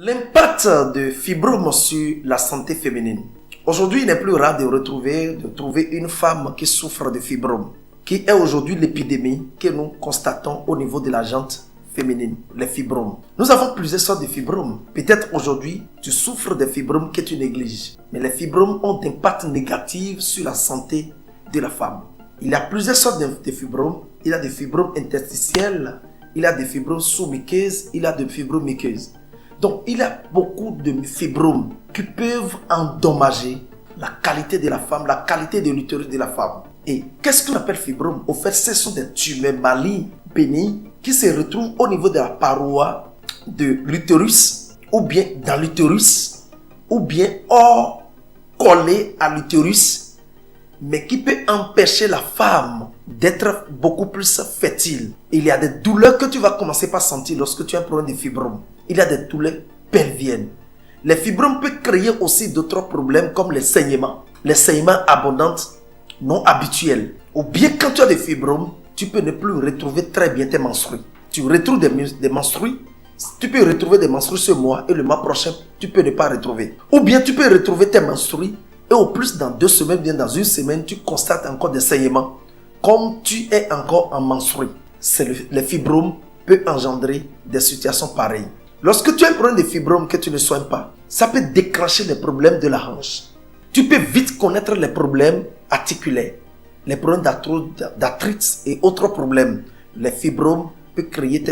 L'impact de fibrome sur la santé féminine. Aujourd'hui, il n'est plus rare de trouver une femme qui souffre de fibrome, qui est aujourd'hui l'épidémie que nous constatons au niveau de la gente féminine, les fibromes. Nous avons plusieurs sortes de fibromes. Peut-être aujourd'hui, tu souffres de fibromes que tu négliges. Mais les fibromes ont un impact négatif sur la santé de la femme. Il y a plusieurs sortes de fibromes. Il y a des fibromes interstitiels, il y a des fibromes sous-muqueuses, il y a des fibromes muqueuses. Donc, il y a beaucoup de fibromes qui peuvent endommager la qualité de la femme, la qualité de l'utérus de la femme. Et qu'est-ce qu'on appelle fibrome? Au fait, ce sont des tumeurs malignes, bénignes, qui se retrouvent au niveau de la paroi de l'utérus, ou bien dans l'utérus, ou bien hors, collé à l'utérus, mais qui peut empêcher la femme d'être beaucoup plus fertile. Il y a des douleurs que tu vas commencer par sentir lorsque tu as un problème de fibrome. Il y a des douleurs pelviennes. Les fibromes peuvent créer aussi d'autres problèmes comme les saignements abondants non habituels. Ou bien quand tu as des fibromes, tu peux ne plus retrouver très bien tes menstrues. Tu retrouves des menstrues, tu peux retrouver des menstrues ce mois et le mois prochain, tu peux ne pas retrouver. Ou bien tu peux retrouver tes menstrues et au plus dans 2 semaines, bien dans 1 semaine, tu constates encore des saignements comme tu es encore en menstrues. Les fibromes peuvent engendrer des situations pareilles. Lorsque tu as un problème de fibrome que tu ne soignes pas, ça peut déclencher des problèmes de la hanche. Tu peux vite connaître les problèmes articulaires, les problèmes d'arthrite et autres problèmes. Les fibromes peuvent créer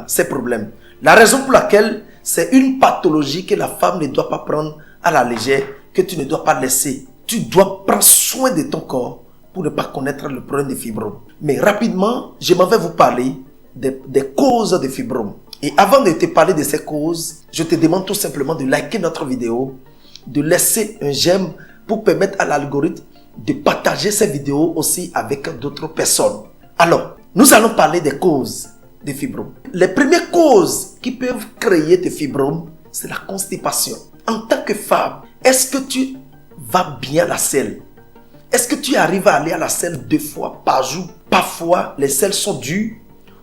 ces problèmes. La raison pour laquelle c'est une pathologie que la femme ne doit pas prendre à la légère, que tu ne dois pas laisser. Tu dois prendre soin de ton corps pour ne pas connaître le problème de fibrome. Mais rapidement, je m'en vais vous parler des causes de fibrome. Et avant de te parler de ces causes, je te demande tout simplement de liker notre vidéo, de laisser un j'aime pour permettre à l'algorithme de partager ces vidéos aussi avec d'autres personnes. Alors, nous allons parler des causes des fibromes. Les premières causes qui peuvent créer des fibromes, c'est la constipation. En tant que femme, est-ce que tu vas bien à la selle? Est-ce que tu arrives à aller à la selle 2 fois par jour? Parfois, les selles sont dures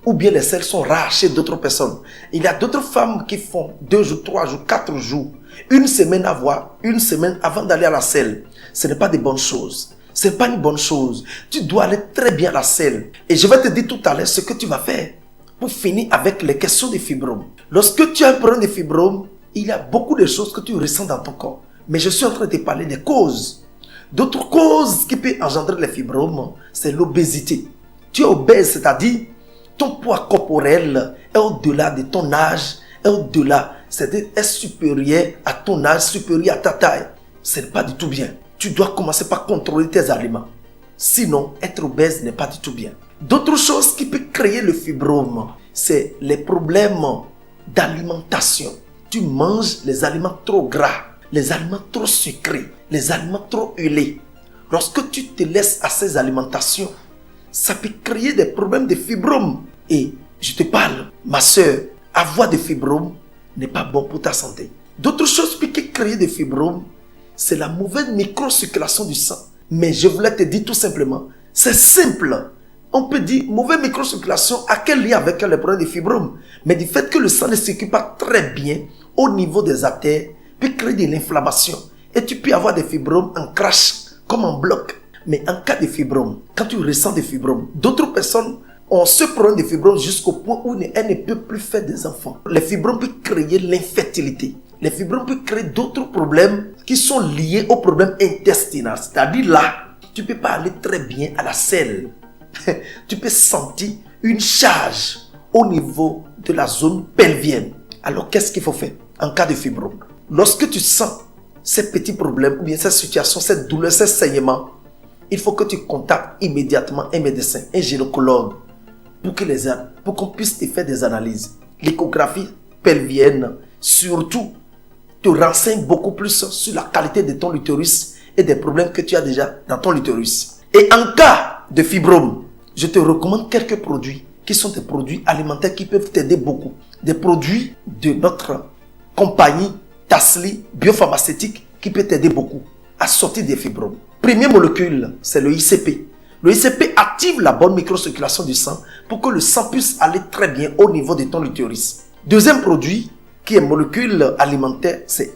ou bien les selles sont rares chez d'autres personnes. Il y a d'autres femmes qui font 2 jours, 3 jours, 4 jours, 1 semaine avant d'aller à la selle. Ce n'est pas de bonnes choses. Ce n'est pas une bonne chose. Tu dois aller très bien à la selle. Et je vais te dire tout à l'heure ce que tu vas faire pour finir avec les questions de fibromes. Lorsque tu as un problème de fibromes, il y a beaucoup de choses que tu ressens dans ton corps. Mais je suis en train de te parler des causes. D'autres causes qui peuvent engendrer les fibromes, c'est l'obésité. Tu es obèse, c'est-à-dire ton poids corporel est au-delà de ton âge, c'est-à-dire est supérieur à ton âge, supérieur à ta taille. Ce n'est pas du tout bien. Tu dois commencer par contrôler tes aliments. Sinon, être obèse n'est pas du tout bien. D'autres choses qui peuvent créer le fibrome, c'est les problèmes d'alimentation. Tu manges les aliments trop gras, les aliments trop sucrés, les aliments trop huilés. Lorsque tu te laisses à ces alimentations, ça peut créer des problèmes de fibromes. Et je te parle, ma soeur, avoir des fibromes n'est pas bon pour ta santé. D'autres choses qui peuvent créer des fibromes, c'est la mauvaise microcirculation du sang. Mais je voulais te dire tout simplement, c'est simple. On peut dire, mauvaise microcirculation, à quel lien avec le problème des fibromes? Mais du fait que le sang ne circule pas très bien au niveau des artères, peut créer de l'inflammation. Et tu peux avoir des fibromes en crash, comme en bloc. Mais en cas de fibrome, quand tu ressens des fibromes, d'autres personnes ont ce problème de fibrome jusqu'au point où elles ne peuvent plus faire des enfants. Les fibromes peuvent créer l'infertilité. Les fibromes peuvent créer d'autres problèmes qui sont liés au problème intestinal. C'est-à-dire là, tu ne peux pas aller très bien à la selle. Tu peux sentir une charge au niveau de la zone pelvienne. Alors qu'est-ce qu'il faut faire en cas de fibrome? Lorsque tu sens ces petits problèmes ou bien cette situation, cette douleur, ces saignements, il faut que tu contactes immédiatement un médecin, un gynécologue, pour qu'on puisse te faire des analyses. L'échographie pelvienne, surtout, te renseigne beaucoup plus sur la qualité de ton utérus et des problèmes que tu as déjà dans ton utérus. Et en cas de fibrome, je te recommande quelques produits qui sont des produits alimentaires qui peuvent t'aider beaucoup. Des produits de notre compagnie Tasly biopharmaceutique qui peut t'aider beaucoup à sortir des fibromes. Première molécule, c'est le ICP. Le ICP active la bonne microcirculation du sang pour que le sang puisse aller très bien au niveau de ton utérus. Deuxième produit, qui est molécule alimentaire, c'est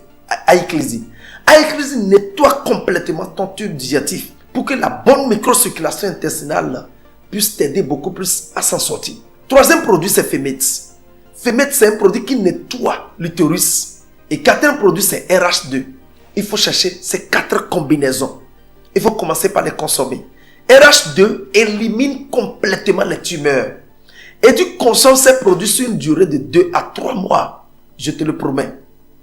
Aiclisine. Aiclisine nettoie complètement ton tube digestif pour que la bonne microcirculation intestinale puisse t'aider beaucoup plus à s'en sortir. Troisième produit, c'est Femex. Femex, c'est un produit qui nettoie l'utérus. Et quatrième produit, c'est RH2. Il faut chercher ces 4 combinaisons. Il faut commencer par les consommer. RH2 élimine complètement les tumeurs. Et tu consommes ces produits sur une durée de 2 à 3 mois. Je te le promets,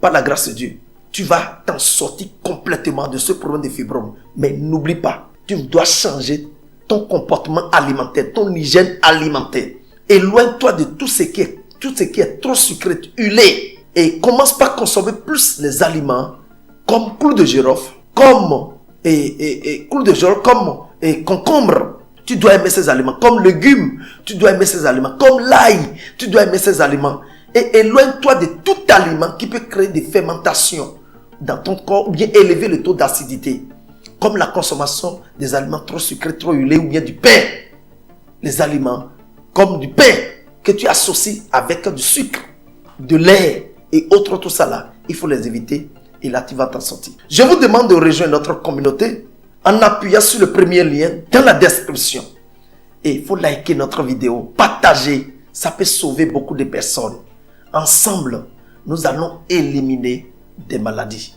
par la grâce de Dieu. Tu vas t'en sortir complètement de ce problème de fibrome. Mais n'oublie pas, tu dois changer ton comportement alimentaire, ton hygiène alimentaire. Éloigne-toi de tout ce qui est trop sucré, huilé. Et commence par consommer plus les aliments comme clou de girofle, comme concombre. Tu dois aimer ces aliments. Comme légumes, tu dois aimer ces aliments. Comme l'ail, tu dois aimer ces aliments. Et éloigne-toi de tout aliment qui peut créer des fermentations dans ton corps ou bien élever le taux d'acidité. Comme la consommation des aliments trop sucrés, trop huilés ou bien du pain. Les aliments comme du pain que tu associes avec du sucre, de lait et autres, tout ça là, il faut les éviter et là tu vas t'en sortir. Je vous demande de rejoindre notre communauté en appuyant sur le premier lien dans la description. Et il faut liker notre vidéo, partager, ça peut sauver beaucoup de personnes. Ensemble, nous allons éliminer des maladies.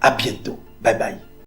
À bientôt. Bye bye.